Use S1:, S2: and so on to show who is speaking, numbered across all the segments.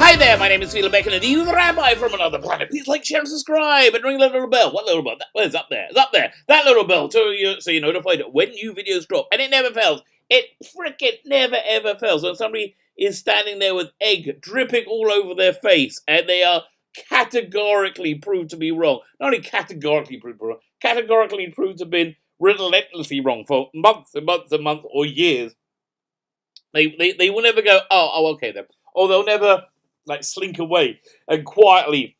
S1: Hi there, my name is Shill and the Rabbi from another planet. Please like, share, and subscribe, and ring the little bell. What little bell? It's up there. It's up there. That little bell, so you're notified when new videos drop. And it never fails. It frickin' never ever fails. When somebody is standing there with egg dripping all over their face, and they are categorically proved to be wrong. Not only categorically proved wrong, categorically proved to have been relentlessly wrong for months and months and months or years. They will never go, oh, okay then. Or they'll never slink away and quietly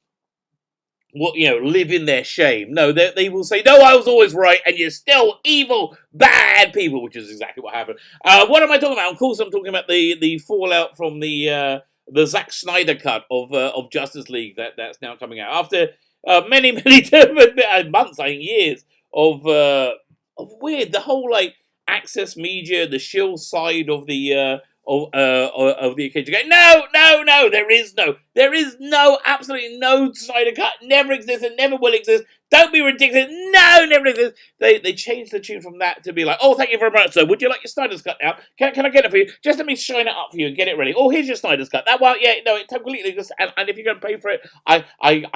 S1: live in their shame. No, they will say, no, I was always right, and you're still evil, bad people, which is exactly what happened. What am I talking about? Of course, I'm talking about the fallout from the Zack Snyder cut of Justice League that's now coming out after many months, I think years of weird. The whole access media, the Shill side of the occasion. No, there is absolutely no Snyder cut. Never existed, never will exist. Don't be ridiculous. No, never exists. They changed the tune from that to be like, oh, thank you very much, sir. Would you like your Snyder's cut now? Can I get it for you? Just let me shine it up for you and get it ready. Oh, here's your Snyder's cut. That one, yeah, no, it completely exists. And if you're going to pay for it, I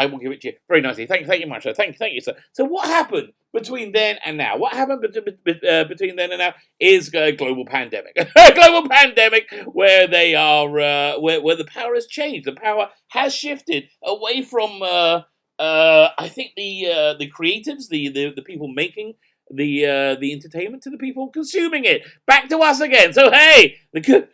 S1: will give it to you very nicely. Thank you much, sir. Thank you, sir. So what happened between then and now? What happened between then and now is a global pandemic. A global pandemic where they are where the power has changed. The power has shifted away from I think the creatives, the people making the entertainment, to the people consuming it. Back to us again. So hey, the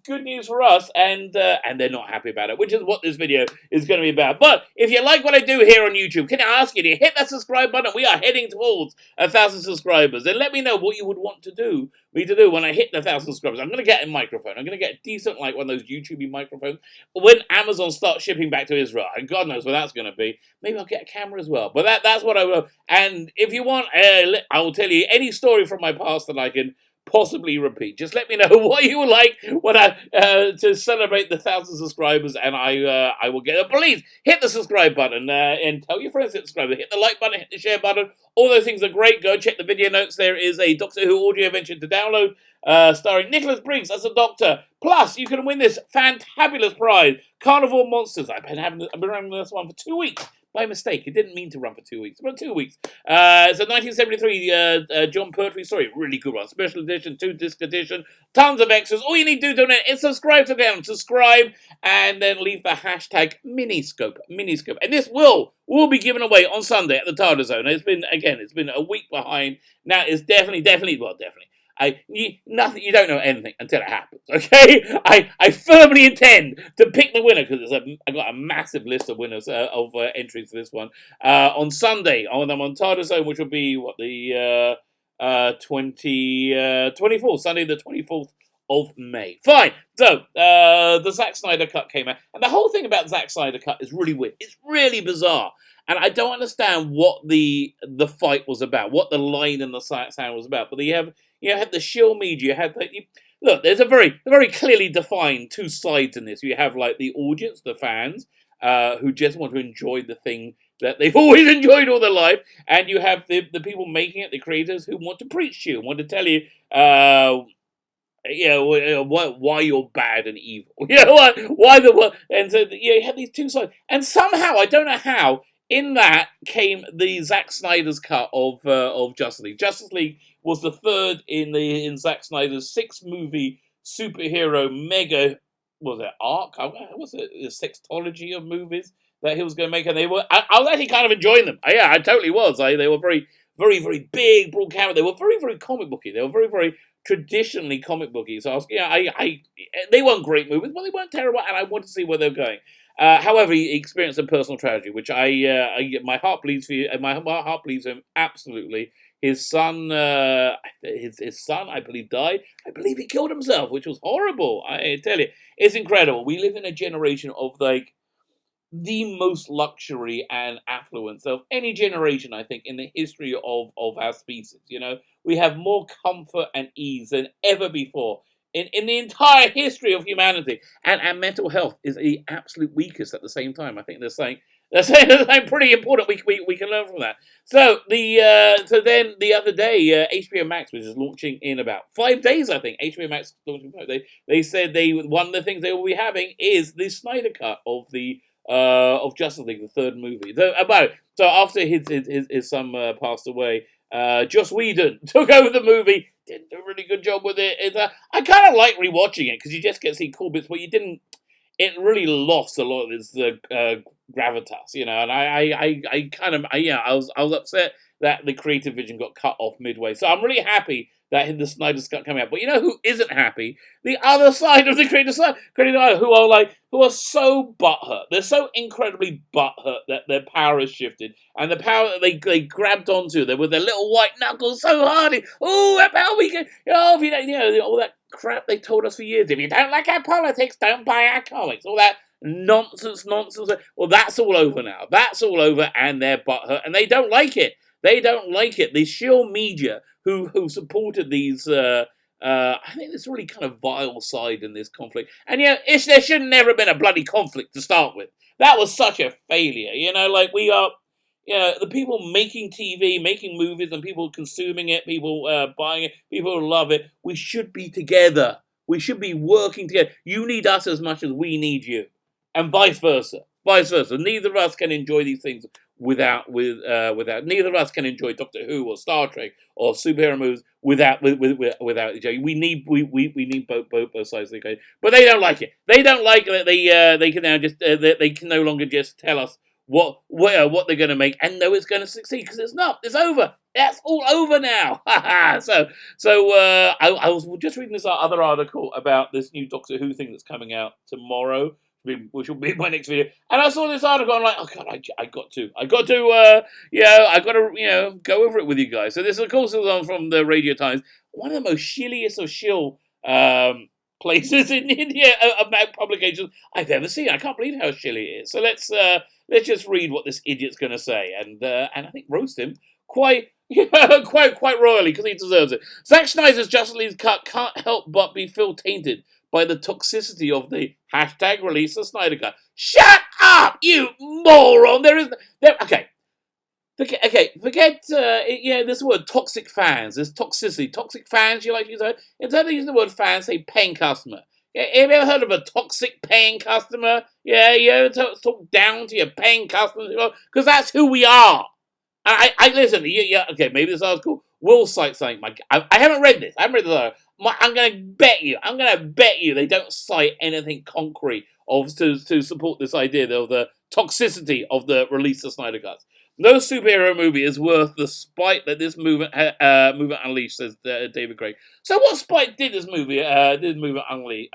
S1: good news for us, and they're not happy about it, which is what this video is going to be about. But if you like what I do here on YouTube, can I ask you to hit that subscribe button? We are heading towards 1,000 subscribers, and let me know what you would want me to do when I hit the 1,000 subscribers. I'm going to get a microphone. I'm going to get a decent, one of those YouTubey microphones. When Amazon starts shipping back to Israel, and God knows where that's going to be, maybe I'll get a camera as well. But that's what I will. And if you want, I will tell you any story from my past that I can possibly repeat. Just let me know what you would like when to celebrate the 1,000 subscribers, and I will get it. Please hit the subscribe button and tell your friends to subscribe. Hit the like button, hit the share button. All those things are great. Go check the video notes. There is a Doctor Who audio adventure to download, starring Nicholas Briggs as a Doctor. Plus, you can win this fantabulous prize, Carnival of Monsters. I've been running this one for 2 weeks. By mistake, it didn't mean to run for 2 weeks, but 2 weeks. It's a 1973 Jon Pertwee story, really good one. Special edition, 2-disc edition, tons of extras. All you need to do is subscribe to them, subscribe, and then leave the hashtag Miniscope. And this will be given away on Sunday at the Tarda Zone. It's been a week behind. Now it's definitely. You don't know anything until it happens, okay? I firmly intend to pick the winner, because I've got a massive list of winners of entries for this one on Sunday. I'm on Tarda Zone, which will be the 24th, Sunday the 24th of May. Fine. So the Zack Snyder cut came out, and the whole thing about the Zack Snyder cut is really weird. It's really bizarre. And I don't understand what the fight was about, what the line and the sound was about. But you have the Shill media. Look, there's a very clearly defined two sides in this. You have the audience, the fans, who just want to enjoy the thing that they've always enjoyed all their life, and you have the people making it, the creators, who want to preach to you, want to tell you, why you're bad and evil. And so you have these two sides, and somehow, I don't know how, in that came the Zack Snyder's cut of Justice League. Justice League was the third in Zack Snyder's 6-movie superhero mega, arc? Was it a sextology of movies that he was going to make? And I was actually kind of enjoying them. Yeah, I totally was. They were very, very, very big, broad camera. They were very, very comic booky. They were very, very traditionally comic booky. So they weren't great movies, but they weren't terrible, and I wanted to see where they were going. However, he experienced a personal tragedy, which my heart bleeds for you. My heart bleeds for him absolutely. His son, his son, I believe, died. I believe he killed himself, which was horrible. I tell you, it's incredible. We live in a generation of the most luxury and affluence of any generation, I think, in the history of our species. We have more comfort and ease than ever before in the entire history of humanity. And mental health is the absolute weakest at the same time. I think they're saying That's pretty important. We can learn from that. So then the other day, HBO Max, which is launching in about 5 days, I think. HBO Max launching 5 days. They said one of the things they will be having is the Snyder cut of Justice League, the third movie. So after his son passed away, Joss Whedon took over the movie. Did a really good job with it. I kind of like rewatching it because you just get to see cool bits, but you didn't. It really lost a lot of its gravitas, and I was upset that the creative vision got cut off midway. So I'm really happy that the Snyder's cut coming out. But you know who isn't happy? The other side of the creative side, who are so butthurt. They're so incredibly butthurt that their power has shifted, and the power that they grabbed onto them with their little white knuckles so hard. Oh, that power we can. If you don't, all that crap they told us for years. If you don't like our politics, don't buy our comics. All that nonsense. Well, that's all over now. That's all over, and they're butthurt, and they don't like it. They don't like it. The Shill media who supported these. I think there's really kind of vile side in this conflict, and there should never have been a bloody conflict to start with. That was such a failure. We are. The people making TV, making movies, and people consuming it, people buying it, people who love it, we should be together. We should be working together. You need us as much as we need you. And vice versa. Neither of us can enjoy these things without. Neither of us can enjoy Doctor Who or Star Trek or superhero movies without each other. We need both sides of the equation. But they don't like it. They don't like that they can now just they can no longer just tell us what they're going to make and know it's going to succeed, because it's not. It's over. That's all over now. So I was just reading this other article about this new Doctor Who thing that's coming out tomorrow, which will be my next video. And I saw this article, and I'm like, oh god, I got to go over it with you guys. So this, of course, is on from the Radio Times, one of the most shilliest of shill places in India about publications I've ever seen. I can't believe how shilly it is. So let's just read what this idiot's going to say, and I think roast him quite royally, because he deserves it. Zack Snyder's Justice League cut can't help but be tainted by the toxicity of the hashtag release the Snyder cut. Shut up, you moron! Okay. Forget this word toxic fans. There's toxicity. Toxic fans, you like to use that? Instead of using the word fans, say paying customer. Have you ever heard of a toxic paying customer? Yeah, you ever talk down to your paying customers? Because that's who we are. I listen. Okay, maybe this article will cite something. I haven't read this. I'm going to bet you they don't cite anything concrete to support this idea of the toxicity of the release of Snyder Cuts. No superhero movie is worth the spite that this movement unleashed, says David Craig. So what spite did this movement unleash?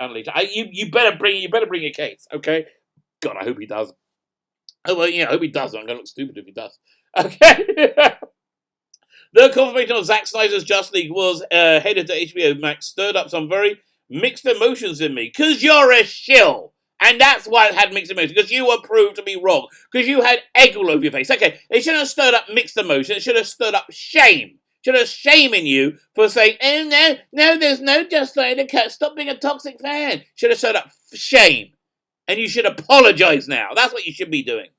S1: You better bring a case, okay? God, I hope he does. Oh well, I hope he does. I'm gonna look stupid if he does. Okay. The confirmation of Zack Snyder's Justice League was headed to HBO Max stirred up some very mixed emotions in me. Because you're a shill. And that's why it had mixed emotions. Because you were proved to be wrong. Because you had egg all over your face. Okay, it shouldn't have stirred up mixed emotions. It should have stirred up shame. Should have shame in you for saying, oh, no, there's no Justice League cut. Stop being a toxic fan. Should have stirred up shame. And you should apologize now. That's what you should be doing.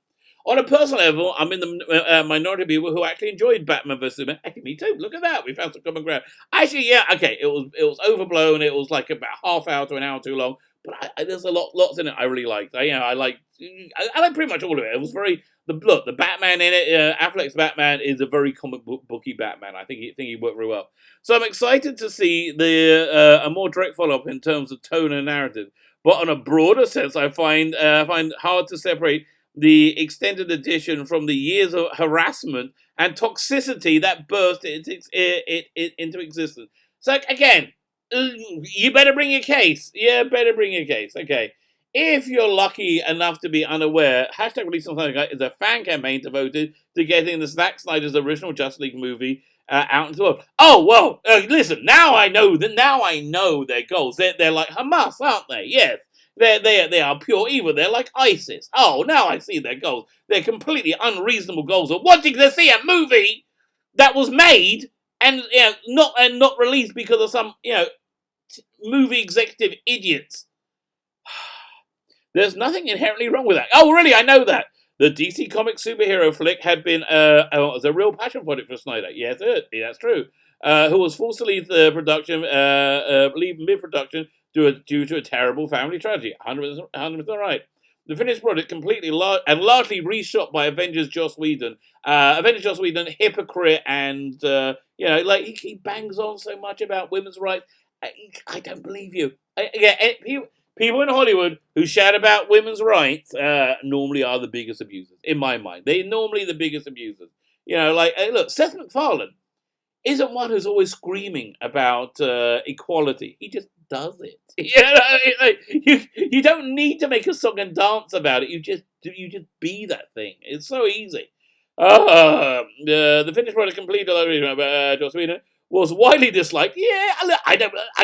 S1: On a personal level, I'm in the minority of people who actually enjoyed Batman vs. Superman. Actually, me too. Look at that. We found some common ground. Actually, yeah, okay. It was overblown. It was like about half hour to an hour too long. But there's lots in it I really liked. I like pretty much all of it. It was the Batman in it. Affleck's Batman is a very comic booky Batman. I think he worked very well. So I'm excited to see a more direct follow up in terms of tone and narrative. But on a broader sense, I find hard to separate the extended edition from the years of harassment and toxicity that burst into existence. So again, you better bring your case. Yeah, better bring your case. Okay. If you're lucky enough to be unaware, hashtag Release on Snyder is a fan campaign devoted to getting the Zack Snyder's original Justice League movie out into the world. Oh, well, listen, now I know their goals. They're like Hamas, aren't they? Yes. They are pure evil. They're like ISIS. Oh, now I see their goals. They're completely unreasonable goals of wanting to see a movie that was made and not released because of some movie executive idiots. There's nothing inherently wrong with that. Oh, really? I know that. The DC Comics superhero flick had been was a real passion project for Snyder. Yes, that's true. Who was forced to leave the production, leave mid-production due to a terrible family tragedy. 100% right. The finished product completely and largely reshot by Avengers Joss Whedon. Avengers Joss Whedon, hypocrite, and like he bangs on so much about women's rights. I don't believe you. People in Hollywood who shout about women's rights normally are the biggest abusers, in my mind. They're normally the biggest abusers. Look, Seth MacFarlane isn't one who's always screaming about equality. He just does it. You don't need to make a song and dance about it. You just be that thing. It's so easy. The finished product completed Joss Whedon was widely disliked. Yeah, I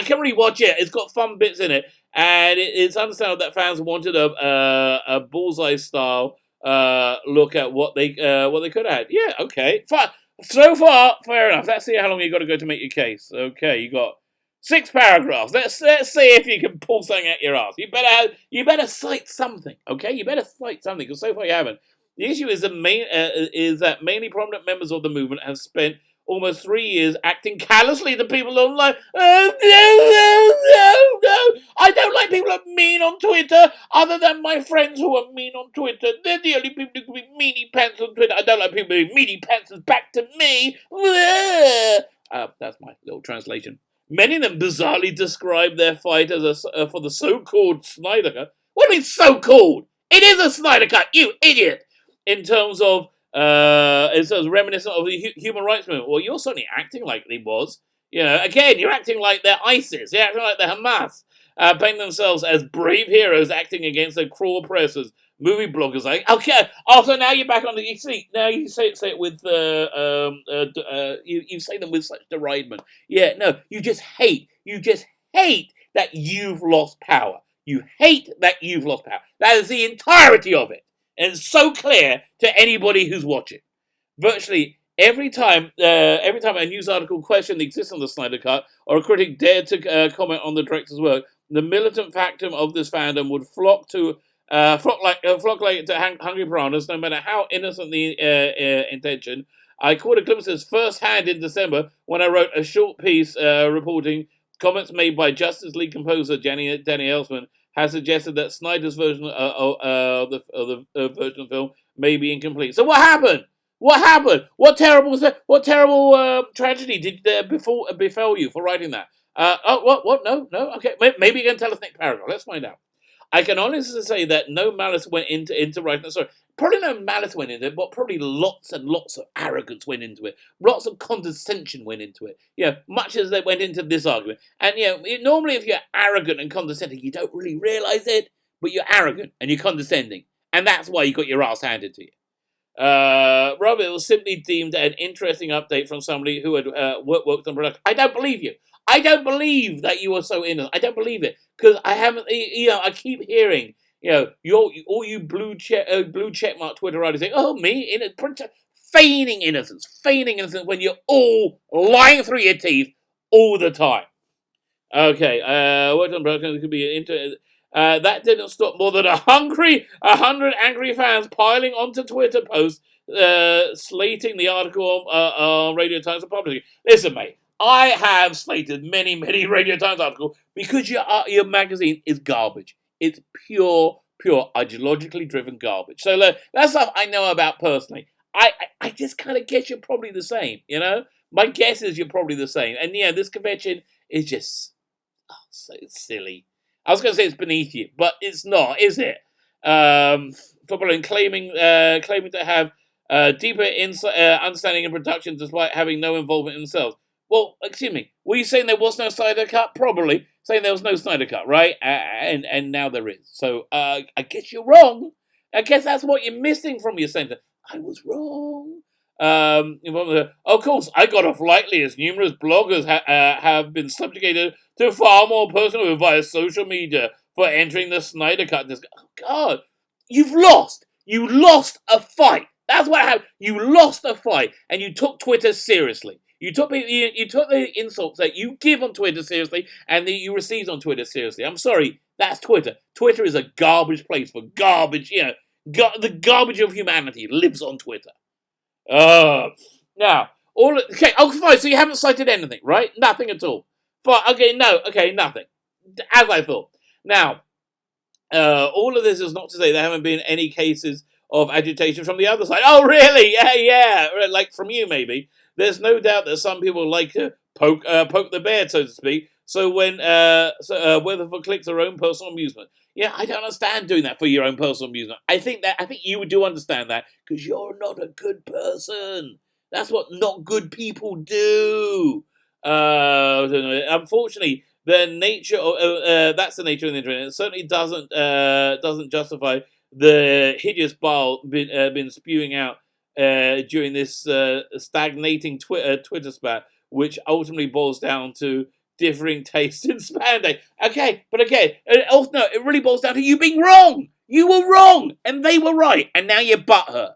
S1: can rewatch it. It's got fun bits in it, and it's understandable that fans wanted a bullseye style look at what they could have had. Yeah, okay, fine. So far, fair enough. Let's see how long you got to go to make your case. Okay, you got 6 paragraphs. Let's see if you can pull something out your ass. You better cite something. Okay, you better cite something because so far you haven't. The issue is that mainly prominent members of the movement have spent almost 3 years acting callously to people online. Oh, no. I don't like people who are mean on Twitter, other than my friends who are mean on Twitter. They're the only people who can be meanie pants on Twitter. I don't like people who meanie pants back to me. That's my little translation. Many of them bizarrely describe their fight as for the so-called Snyder Cut. What do you mean so-called? It is a Snyder Cut, you idiot! In terms of reminiscent of the human rights movement. Well, you're certainly acting like it was. Again, you're acting like they're ISIS. You're acting like they're Hamas. Painting themselves as brave heroes acting against their cruel oppressors. Movie bloggers like, okay. Also, now you're back on the. You see, now you say it with you say them with such deridement. Yeah, no, you just hate. You just hate that you've lost power. You hate that you've lost power. That is the entirety of it. And it's so clear to anybody who's watching. Virtually every time a news article questioned the existence of the Snyder Cut or a critic dared to comment on the director's work, the militant factum of this fandom would flock to hungry piranhas, no matter how innocent the intention. I caught a glimpse of this firsthand in December when I wrote a short piece reporting comments made by Justice League composer Danny Elfman has suggested that Snyder's version of the version of the film may be incomplete. So what happened? What happened? What terrible tragedy did befell you for writing that? What? No. Okay, maybe you can tell us next paragraph. Let's find out. I can honestly say that no malice went into writing the story. Probably no malice went into it, but probably lots and lots of arrogance went into it. Lots of condescension went into it. Much as they went into this argument. And normally if you're arrogant and condescending, you don't really realise it, but you're arrogant and you're condescending. And that's why you got your ass handed to you. Rabbi, it was simply deemed an interesting update from somebody who had worked on production. I don't believe you. I don't believe that you are so innocent. I don't believe it because I haven't. I keep hearing, all you blue checkmark Twitter writers saying, "Oh, me feigning innocence when you're all lying through your teeth all the time." Okay, worked on production could be that didn't stop more than 100 angry fans piling onto Twitter posts, slating the article on Radio Times and publishing. Listen, mate. I have slated many Radio Times articles because your magazine is garbage. It's pure ideologically driven garbage. So that's stuff I know about personally. I just kind of guess you're probably the same, My guess is you're probably the same. And this Kvetching is just so silly. I was going to say it's beneath you, but it's not, is it? Footballing claiming to have deeper understanding in production despite having no involvement in themselves. Well, excuse me, were you saying there was no Snyder Cut? Probably. Saying there was no Snyder Cut, right? And now there is. So I guess you're wrong. I guess that's what you're missing from your sentence. I was wrong. Of course, I got off lightly as numerous bloggers have been subjugated to far more personal via social media for entering the Snyder Cut. Oh, God, you've lost. You lost a fight. That's what happened. You lost a fight, and you took Twitter seriously. You took the insults that you give on Twitter seriously and that you received on Twitter seriously. I'm sorry, that's Twitter. Twitter is a garbage place for garbage, The garbage of humanity lives on Twitter. Now, okay, oh, fine, so you haven't cited anything, right? Nothing at all. Fine, okay, nothing. As I thought. Now, all of this is not to say there haven't been any cases of agitation from the other side. Oh, really? Yeah, like from you, maybe. There's no doubt that some people like to poke the bear, so to speak. So whether for clicks or own personal amusement. Yeah, I don't understand doing that for your own personal amusement. I think you do understand that because you're not a good person. That's what not good people do. Unfortunately, the nature of that's the nature of the internet. It certainly doesn't justify the hideous bile been spewing out during this stagnating Twitter spat, which ultimately boils down to differing tastes in spam. Okay, but again, no, it really boils down to you being wrong. You were wrong, and they were right, and now you're butthurt.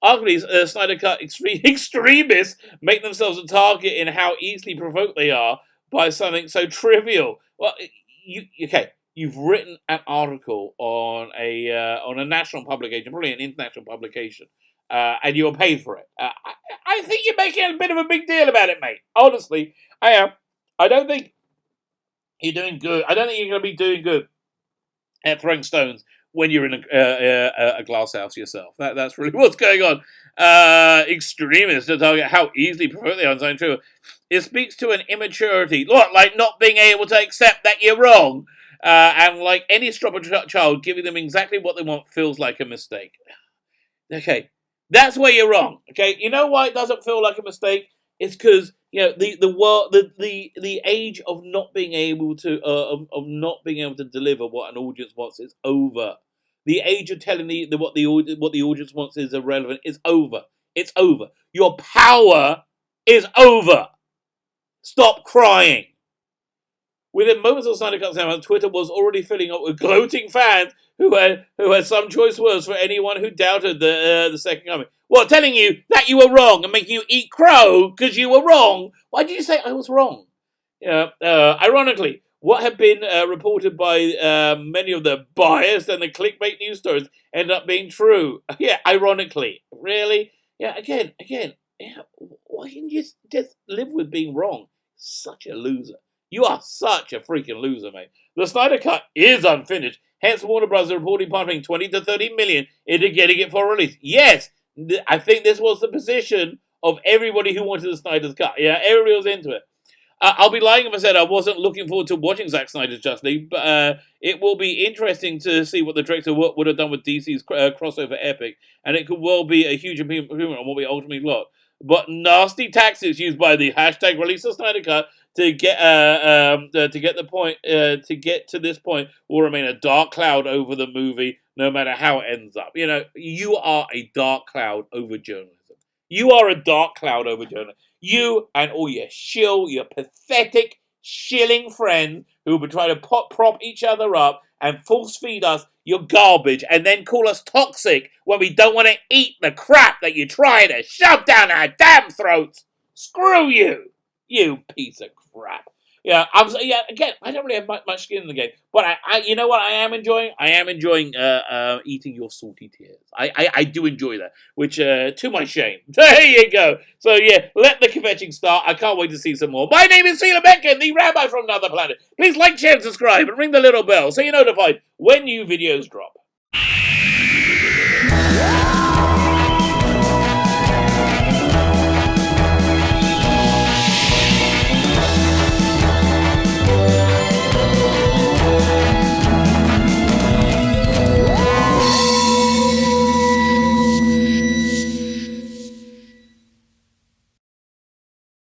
S1: Arguably, Snyder Cut extremists make themselves a target in how easily provoked they are by something so trivial. Well, you've written an article on a national publication, probably an international publication, and you were paid for it. I think you're making a bit of a big deal about it, mate. Honestly, I am. I don't think you're doing good. I don't think you're going to be doing good at throwing stones when you're in a glass house yourself. That's really what's going on. Extremists to target how easily provoked they are on something true. It speaks to an immaturity, like not being able to accept that you're wrong. And like any stubborn child, giving them exactly what they want feels like a mistake. Okay, that's where you're wrong. Okay, you know why it doesn't feel like a mistake? It's because the age of not being able to not being able to deliver what an audience wants is over. The age of telling what the audience wants is irrelevant is over. It's over. Your power is over. Stop crying. Within moments of Snyder Cut's out, Twitter was already filling up with gloating fans who had some choice words for anyone who doubted the second coming. Well, telling you that you were wrong and making you eat crow because you were wrong. Why did you say I was wrong? Ironically, what had been reported by many of the biased and the clickbait news stories ended up being true. Yeah, ironically. Really? Yeah, again. Yeah, why can't you just live with being wrong? Such a loser. You are such a freaking loser, mate. The Snyder Cut is unfinished. Hence, Warner Bros. Reporting pumping 20 to 30 million into getting it for release. Yes, I think this was the position of everybody who wanted the Snyder's Cut. Yeah, everybody was into it. I'll be lying if I said I wasn't looking forward to watching Zack Snyder's Justice League, but it will be interesting to see what the director would have done with DC's crossover epic, and it could well be a huge improvement on what we ultimately got. But nasty tactics used by the hashtag release the Snyder Cut to get to this point will remain a dark cloud over the movie, no matter how it ends up. You know, you are a dark cloud over journalism. You are a dark cloud over journalism. You and all your shill, your pathetic, shilling friends who will try to prop each other up and force feed us your garbage and then call us toxic when we don't want to eat the crap that you try to shove down our damn throats. Screw you, you piece of crap. Yeah, again, I don't really have much skin in the game, but you know what I am enjoying? I am enjoying eating your salty tears. I do enjoy that, which to my shame. There you go. So yeah, let the kvetching start. I can't wait to see some more. My name is Shill, the Rabbi from another planet. Please like, share, and subscribe, and ring the little bell so you're notified when new videos drop.